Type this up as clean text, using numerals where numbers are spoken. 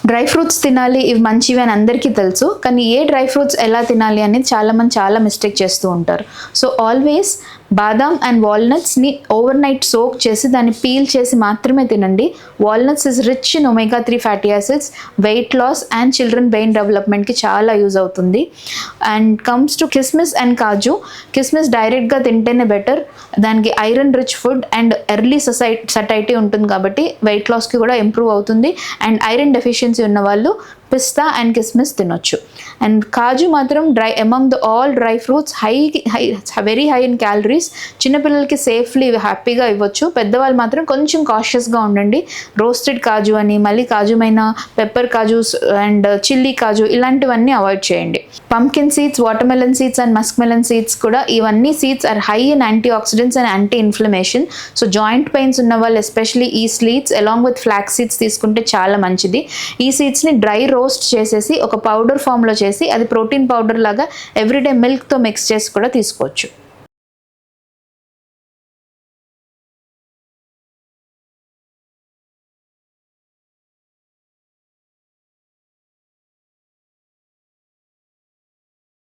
Dry fruits తినాలి, ఇవి మంచివి అని అందరికీ తెలుసు. కానీ ఏ డ్రై ఫ్రూట్స్ ఎలా తినాలి అనేది చాలామంది చాలా మిస్టేక్ చేస్తూ ఉంటారు. సో ఆల్వేస్ బాదాం అండ్ వాల్నట్స్ని ఓవర్ నైట్ సోక్ చేసి దాన్ని పీల్ చేసి మాత్రమే తినండి. Walnuts is rich in omega 3 fatty acids, weight loss and children brain డెవలప్మెంట్కి చాలా యూజ్ అవుతుంది. అండ్ కమ్స్ టు కిస్మిస్ అండ్ కాజు, కిస్మిస్ డైరెక్ట్గా తింటేనే బెటర్. దానికి iron rich food and early satiety ఉంటుంది కాబట్టి వెయిట్ లాస్కి కూడా ఇంప్రూవ్ అవుతుంది. అండ్ ఐరన్ డెఫిషియన్సీ ఉన్న వాళ్ళు పిస్తా అండ్ కిస్మిస్ తినొచ్చు. అండ్ కాజు మాత్రం among the all dry fruits very high in calories. చిన్నపిల్లలకి సేఫ్లీ హ్యాపీగా ఇవ్వచ్చు. పెద్దవాళ్ళు మాత్రం కొంచెం కాషియస్గా ఉండండి. రోస్టెడ్ కాజు అని, మళ్ళీ కాజుమైన పెప్పర్ కాజూస్ అండ్ చిల్లీ కాజు ఇలాంటివన్నీ అవాయిడ్ చేయండి. Pumpkin seeds, watermelon seeds and musk melon seeds కూడా, ఇవన్నీ seeds are high in antioxidants and anti inflammation. So joint pains ఉన్న వాళ్ళు ఎస్పెషలీ ఈ seeds along with flax seeds తీసుకుంటే చాలా మంచిది. ఈ సీడ్స్ని డ్రై రోస్ట్ చేసేసి ఒక పౌడర్ ఫామ్లో చేసి అది ప్రోటీన్ పౌడర్ లాగా ఎవ్రీడే మిల్క్తో మిక్స్ చేసి కూడా తీసుకోవచ్చు.